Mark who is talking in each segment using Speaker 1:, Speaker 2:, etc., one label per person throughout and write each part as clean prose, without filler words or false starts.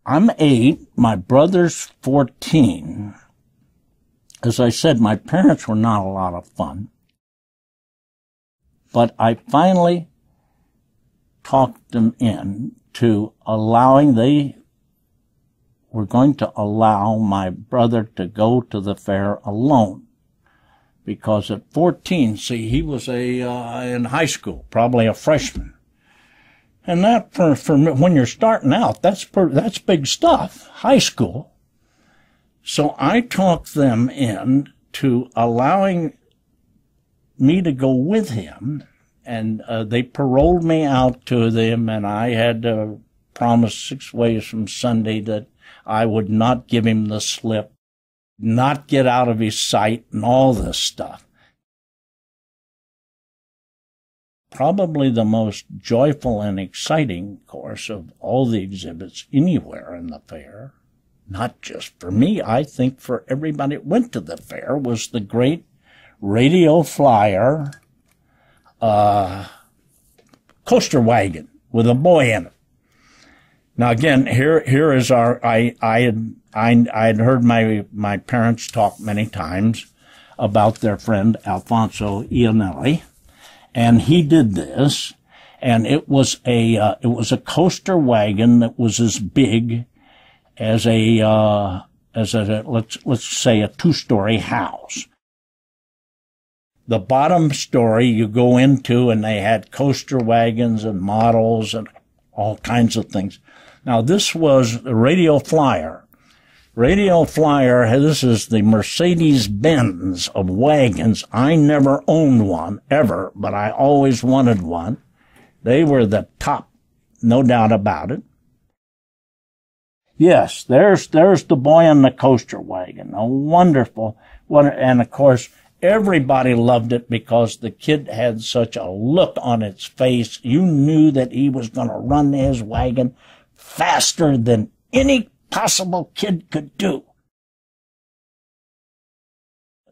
Speaker 1: I'm 8, my brother's 14. As I said, my parents were not a lot of fun. But I finally talked them in to they were going to allow my brother to go to the fair alone. Because at 14, see, he was in high school, probably a freshman. And that, for when you're starting out, that's big stuff, high school. So I talked them in to allowing me to go with him, and they paroled me out to them, and I had to promise 6 ways from Sunday that I would not give him the slip, not get out of his sight, and all this stuff. Probably the most joyful and exciting, of course, of all the exhibits anywhere in the fair, not just for me, I think for everybody that went to the fair, was the great radio flyer coaster wagon with a boy in it. Now again, here is I had heard my parents talk many times about their friend Alfonso Ionelli, and he did this, and it was a coaster wagon that was as big as let's say a 2-story house. The bottom story you go into, and they had coaster wagons and models and all kinds of things. Now this was the Radio Flyer. Radio Flyer, this is the Mercedes-Benz of wagons. I never owned one, ever, but I always wanted one. They were the top, no doubt about it. Yes, there's the boy in the coaster wagon. A wonderful one. And of course, everybody loved it because the kid had such a look on its face. You knew that he was going to run his wagon faster than any possible kid could do.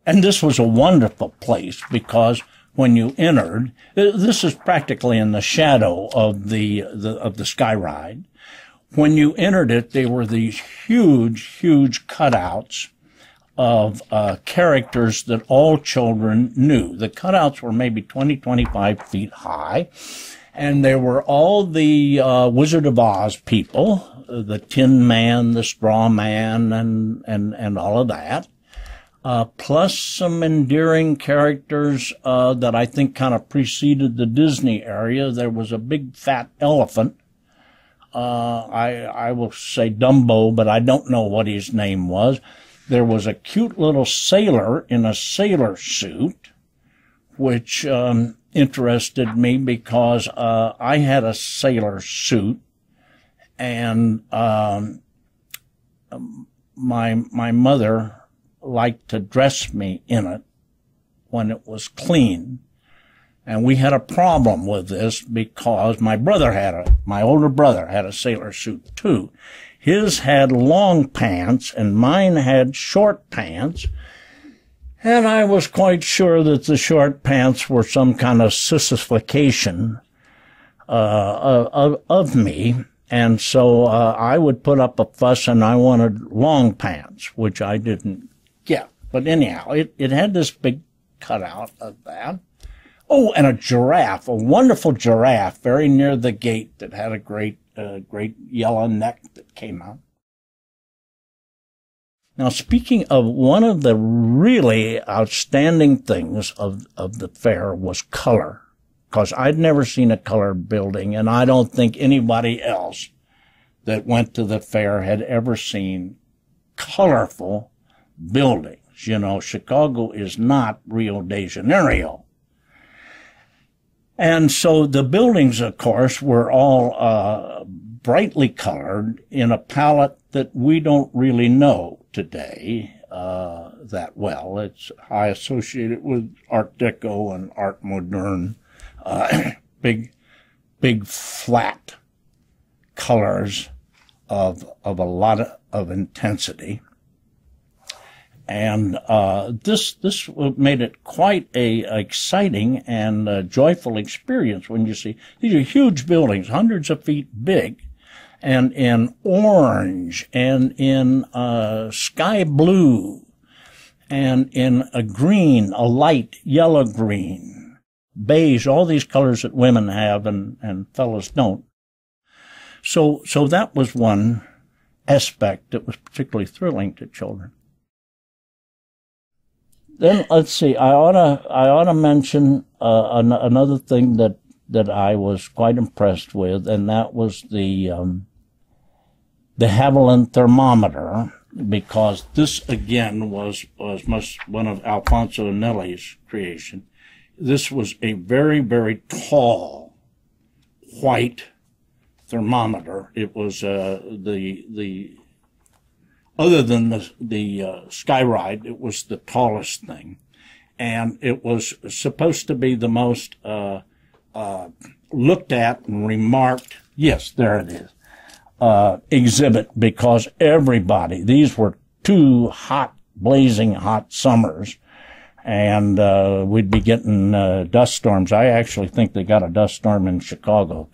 Speaker 1: And this was a wonderful place because when you entered, this is practically in the shadow of the sky ride. When you entered it, there were these huge cutouts of characters that all children knew. The cutouts were maybe 20, 25 feet high, and there were all the Wizard of Oz people, the Tin Man, the Straw Man, and all of that, plus some endearing characters that I think kind of preceded the Disney area. There was a big fat elephant. I will say Dumbo, but I don't know what his name was. There was a cute little sailor in a sailor suit, which interested me because I had a sailor suit, and my mother liked to dress me in it when it was clean. And we had a problem with this because my older brother had a sailor suit too. His had long pants and mine had short pants. And I was quite sure that the short pants were some kind of sissification of me. And so I would put up a fuss, and I wanted long pants, which I didn't get. But anyhow, it had this big cutout of that. Oh, and a giraffe, a wonderful giraffe, very near the gate that had a great yellow neck that came out. Now, speaking of, one of the really outstanding things of the fair was color, because I'd never seen a colored building, and I don't think anybody else that went to the fair had ever seen colorful buildings. You know, Chicago is not Rio de Janeiro. And so the buildings, of course, were all brightly colored in a palette that we don't really know today that well. I associate it with Art Deco and Art Moderne, big flat colors of a lot of intensity. And this made it quite a exciting and joyful experience when you see these are huge buildings, hundreds of feet big, and in orange, and in sky blue, and in a green, a light yellow green, beige, all these colors that women have and fellas don't. So that was one aspect that was particularly thrilling to children. Then let's see. I ought to mention another thing that I was quite impressed with, and that was the Haviland thermometer, because this again was one of Alfonso Nelli's creation. This was a very, very tall white thermometer. It was the other than the Skyride, it was the tallest thing, and it was supposed to be the most looked at and remarked. Yes, there it is. Exhibit, because everybody, these were 2 hot, blazing hot summers, and we'd be getting dust storms. I actually think they got a dust storm in Chicago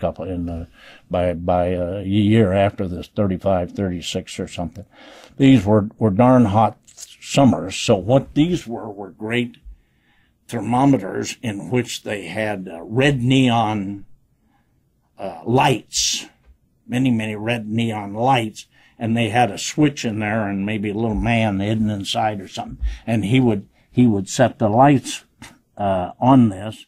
Speaker 1: by a year after this, 35, 36 or something. These were darn hot summers. So what these were great thermometers in which they had red neon lights, many red neon lights, and they had a switch in there and maybe a little man hidden inside or something, and he would set the lights on this,